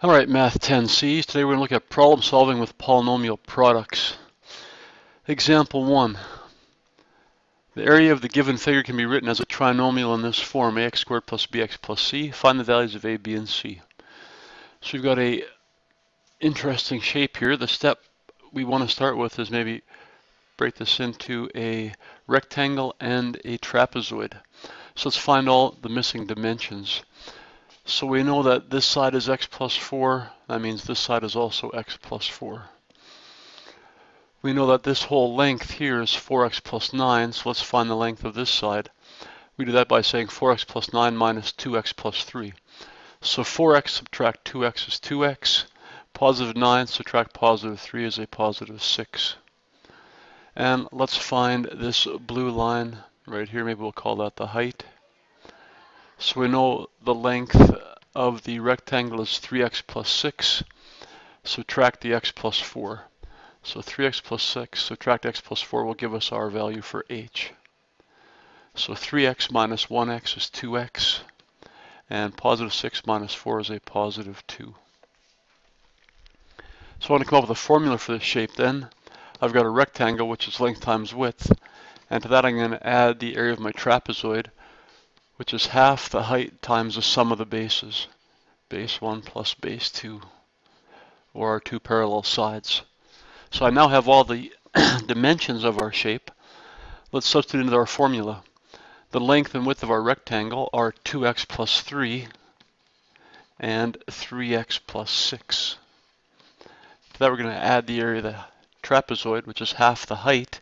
Alright, Math 10C. Today we're going to look at problem solving with polynomial products. Example 1. The area of the given figure can be written as a trinomial in this form, ax squared plus bx plus c. Find the values of a, b, and c. So we've got a interesting shape here. The step we want to start with is maybe break this into a rectangle and a trapezoid. So let's find all the missing dimensions. So we know that this side is x plus 4. That means this side is also x plus 4. We know that this whole length here is 4x plus 9, so let's find the length of this side. We do that by saying 4x plus 9 minus 2x plus 3. So 4x subtract 2x is 2x. Positive 9 subtract positive 3 is a positive 6. And let's find this blue line right here. Maybe we'll call that the height. So we know the length of the rectangle is 3x plus 6. Subtract the x plus 4. So 3x plus 6 subtract x plus 4 will give us our value for h. So 3x minus 1x is 2x. And positive 6 minus 4 is a positive 2. So I want to come up with a formula for this shape then. I've got a rectangle, which is length times width. And to that I'm going to add the area of my trapezoid, which is half the height times the sum of the bases. Base 1 plus base 2, or our two parallel sides. So I now have all the dimensions of our shape. Let's substitute into our formula. The length and width of our rectangle are 2x plus 3 and 3x plus 6. To that we're going to add the area of the trapezoid, which is half the height.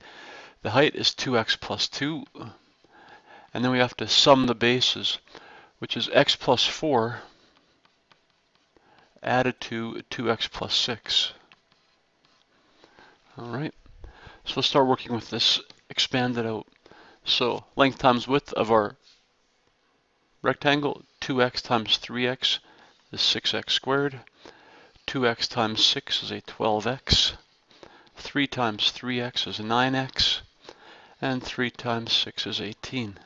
The height is 2x plus 2. And then we have to sum the bases, which is x plus 4 added to 2x plus 6. Alright, so let's start working with this expanded out. So length times width of our rectangle, 2x times 3x is 6x squared. 2x times 6 is a 12x. 3 times 3x is 9x. And 3 times 6 is 18.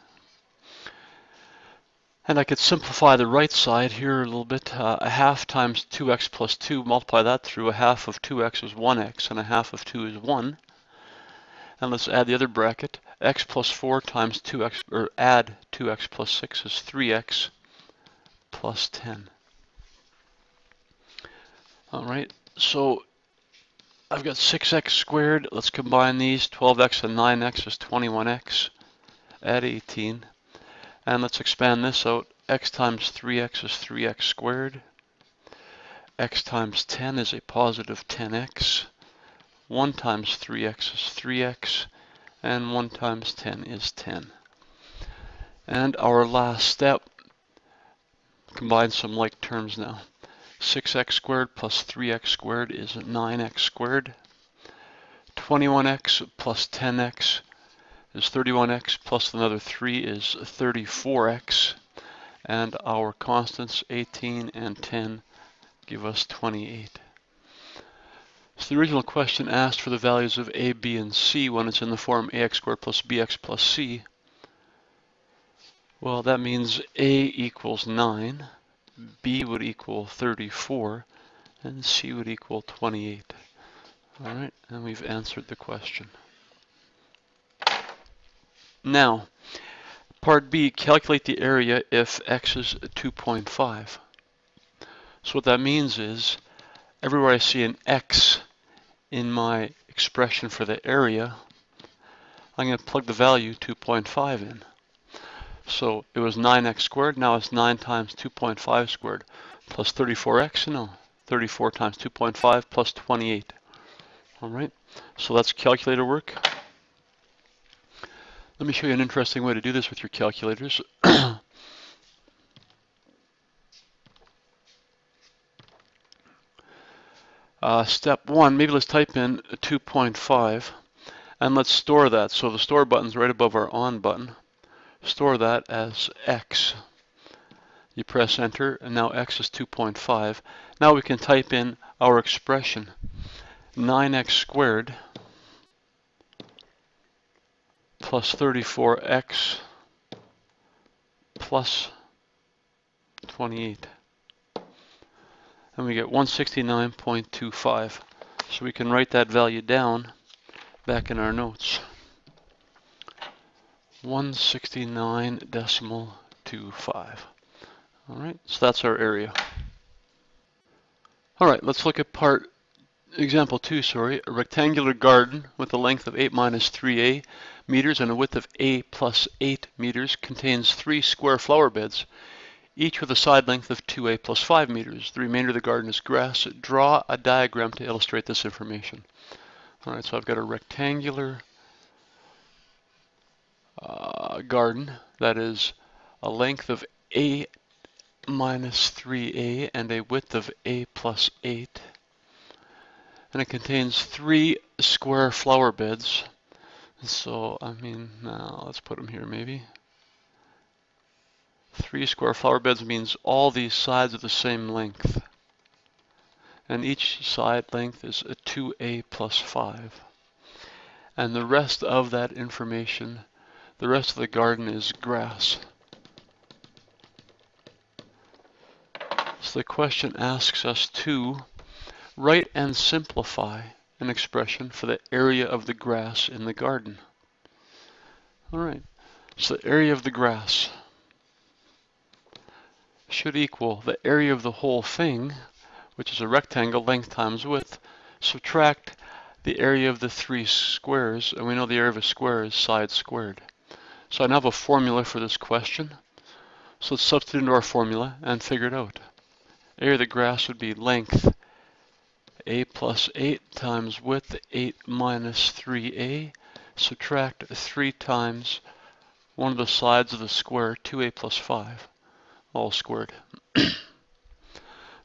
And I could simplify the right side here a little bit. A half times 2x plus 2, multiply that through. A half of 2x is 1x, and a half of 2 is 1. And let's add the other bracket. X plus 4 times 2x, or add 2x plus 6 is 3x plus 10. Alright, so I've got 6x squared. Let's combine these. 12x and 9x is 21x. Add 18. And let's expand this out. X times 3x is 3x squared. X times 10 is a positive 10x. 1 times 3x is 3x. And 1 times 10 is 10. And our last step, combine some like terms now. 6x squared plus 3x squared is 9x squared. 21x plus 10x is 31x, plus another 3 is 34x, and our constants 18 and 10 give us 28. So the original question asked for the values of a, b, and c when it's in the form ax squared plus bx plus c. Well, that means a equals 9, b would equal 34, and c would equal 28. All right, and we've answered the question. Now, part B, calculate the area if x is 2.5. So what that means is, everywhere I see an x in my expression for the area, I'm going to plug the value 2.5 in. So it was 9x squared, now it's 9 times 2.5 squared, plus 34x, no, 34 times 2.5 plus 28. All right, so that's calculator work. Let me show you an interesting way to do this with your calculators. Step 1, maybe let's type in 2.5 and let's store that. So the store button's right above our on button. Store that as x. You press enter and now x is 2.5. Now we can type in our expression. 9x squared plus 34x plus 28. and we get 169.25. So we can write that value down back in our notes. 169.25. All right, so that's our area. All right, let's look at example 2, a rectangular garden with a length of 8 minus 3a meters and a width of a plus 8 meters contains 3 square flower beds, each with a side length of 2a plus 5 meters. The remainder of the garden is grass. Draw a diagram to illustrate this information. All right, so I've got a rectangular garden that is a length of a minus 3a and a width of a plus 8. And it contains 3 square flower beds. So, I mean, now let's put them here maybe. 3 square flower beds means all these sides are the same length. And each side length is a 2a plus 5. And the rest of that information, the rest of the garden is grass. So the question asks us to write and simplify an expression for the area of the grass in the garden. All right, so the area of the grass should equal the area of the whole thing, which is a rectangle, length times width, subtract the area of the 3 squares, and we know the area of a square is side squared. So I now have a formula for this question. So let's substitute into our formula and figure it out. Area of the grass would be length a plus 8 times width 8 minus 3a, subtract 3 times one of the sides of the square, 2a plus 5, all squared.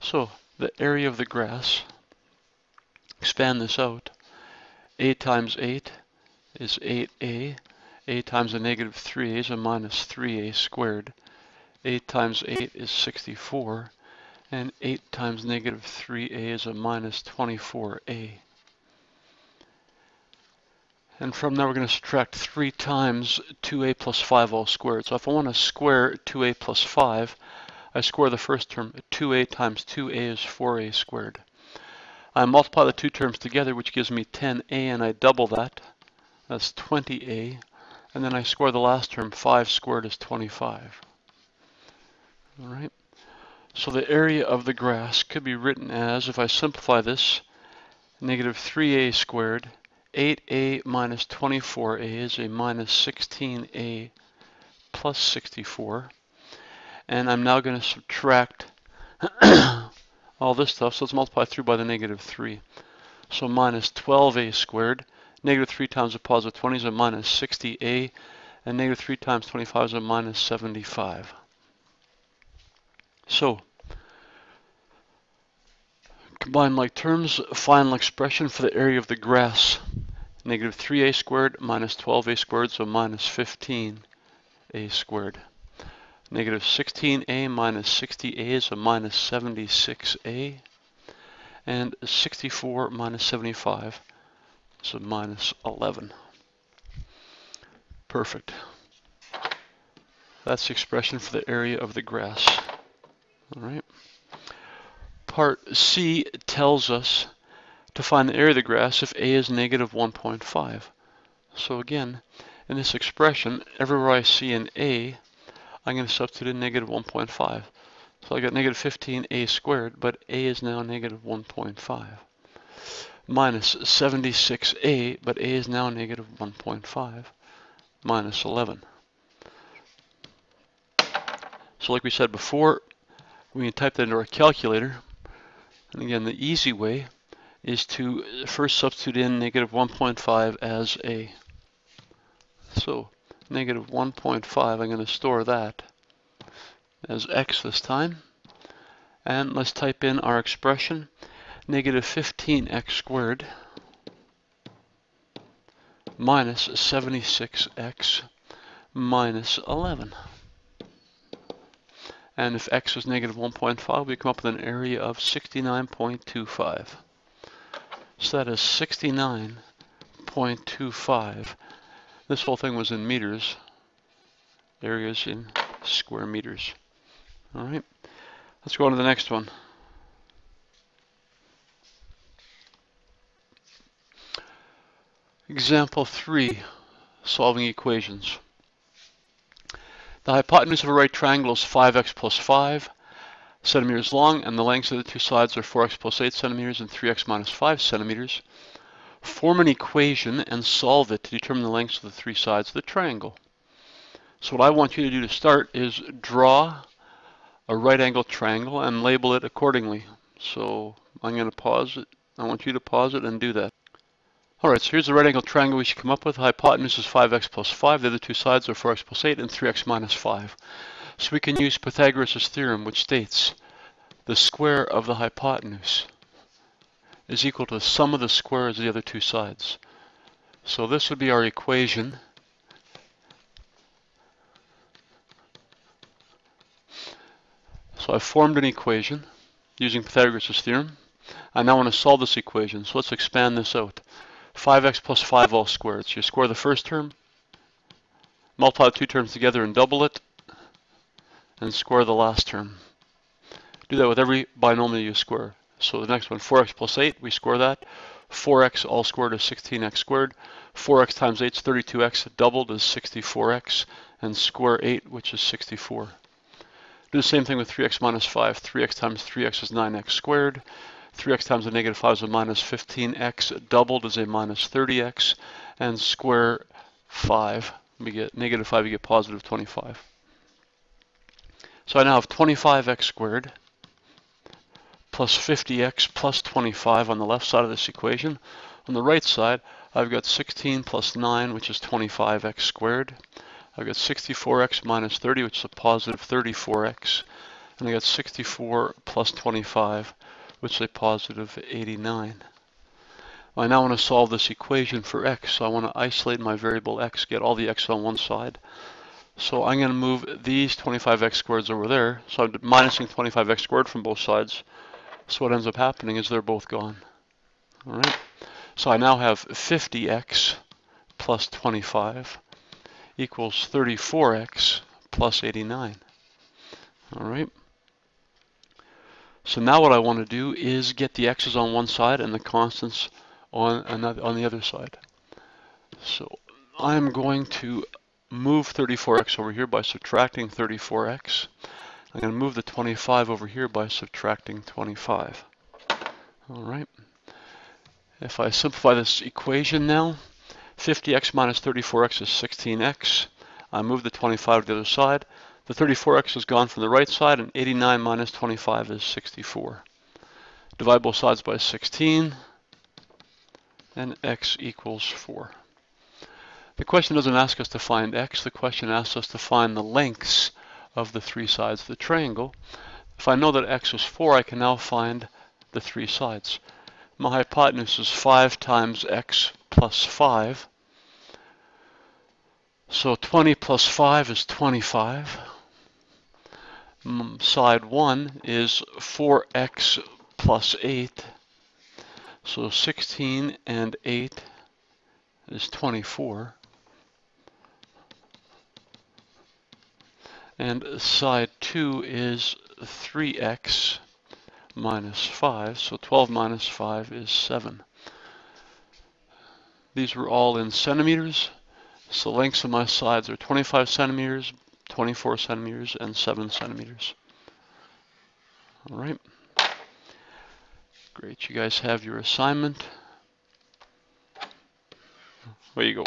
So the area of the grass, expand this out, 8 times 8 is 8a, 8 times a negative 3a is a minus 3a squared, 8 times 8 is 64, and 8 times negative 3a is a minus 24a. And from there we're going to subtract 3 times 2a plus 5 all squared. So if I want to square 2a plus 5, I square the first term. 2a times 2a is 4a squared. I multiply the two terms together, which gives me 10a, and I double that. That's 20a. And then I square the last term. 5 squared is 25. All right. So the area of the grass could be written as, if I simplify this, negative 3a squared, 8a minus 24a is a minus 16a plus 64. And I'm now going to subtract all this stuff, so let's multiply through by the negative 3. So minus 12a squared, negative 3 times a positive 20 is a minus 60a, and negative 3 times 25 is a minus 75. So, combine like terms, final expression for the area of the grass. Negative 3a squared minus 12a squared, so minus 15a squared. Negative 16a minus 60a is a minus 76a. And 64 minus 75 is a minus 11. Perfect. That's the expression for the area of the grass. All right. Part C tells us to find the area of the grass if a is negative 1.5. So again, in this expression, everywhere I see an a, I'm going to substitute in negative 1.5. So I got negative 15a squared, but a is now negative 1.5. Minus 76a, but a is now negative 1.5. Minus 11. So like we said before, we can type that into our calculator. And again, the easy way is to first substitute in negative 1.5 as a. So negative 1.5, I'm going to store that as x this time. And let's type in our expression, negative 15x squared minus 76x minus 11. And if x is negative 1.5, we come up with an area of 69.25. So that is 69.25. This whole thing was in meters. Areas in square meters. All right. Let's go on to the next one. Example 3, solving equations. The hypotenuse of a right triangle is 5x plus 5 centimeters long, and the lengths of the two sides are 4x plus 8 centimeters and 3x minus 5 centimeters. Form an equation and solve it to determine the lengths of the three sides of the triangle. So what I want you to do to start is draw a right angle triangle and label it accordingly. So I'm going to pause it. I want you to pause it and do that. Alright, so here's the right angle triangle we should come up with. The hypotenuse is 5x plus 5. The other two sides are 4x plus 8 and 3x minus 5. So we can use Pythagoras' theorem, which states the square of the hypotenuse is equal to the sum of the squares of the other two sides. So this would be our equation. So I've formed an equation using Pythagoras' theorem. I now want to solve this equation. So let's expand this out. 5x plus 5 all squared. So you square the first term, multiply the two terms together and double it, and square the last term. Do that with every binomial you square. So the next one, 4x plus 8, we square that. 4x all squared is 16x squared. 4x times 8 is 32x, doubled is 64x, and square 8, which is 64. Do the same thing with 3x minus 5. 3x times 3x is 9x squared. 3x times a negative 5 is a minus 15x, doubled is a minus 30x, and square 5, we get negative 5, we get positive 25. So I now have 25x squared plus 50x plus 25 on the left side of this equation. On the right side, I've got 16 plus 9, which is 25x squared. I've got 64x minus 30, which is a positive 34x. And I got 64 plus 25, which is a positive 89. I now want to solve this equation for x. So I want to isolate my variable x, get all the x on one side. So I'm going to move these 25x squareds over there. So I'm minusing 25x squared from both sides. So what ends up happening is they're both gone. All right. So I now have 50x plus 25 equals 34x plus 89. All right. So now what I want to do is get the x's on one side and the constants on the other side. So I'm going to move 34x over here by subtracting 34x. I'm going to move the 25 over here by subtracting 25. All right. If I simplify this equation now, 50x minus 34x is 16x. I move the 25 to the other side. The 34x is gone from the right side, and 89 minus 25 is 64. Divide both sides by 16, and x equals 4. The question doesn't ask us to find x. The question asks us to find the lengths of the three sides of the triangle. If I know that x is 4, I can now find the three sides. My hypotenuse is 5 times x plus 5. So 20 plus 5 is 25. Side 1 is 4x plus 8. So 16 and 8 is 24. And side 2 is 3x minus 5. So 12 minus 5 is 7. These were all in centimeters. So the lengths of my sides are 25 centimeters, 24 centimeters, and 7 centimeters. All right. Great. You guys have your assignment. There you go.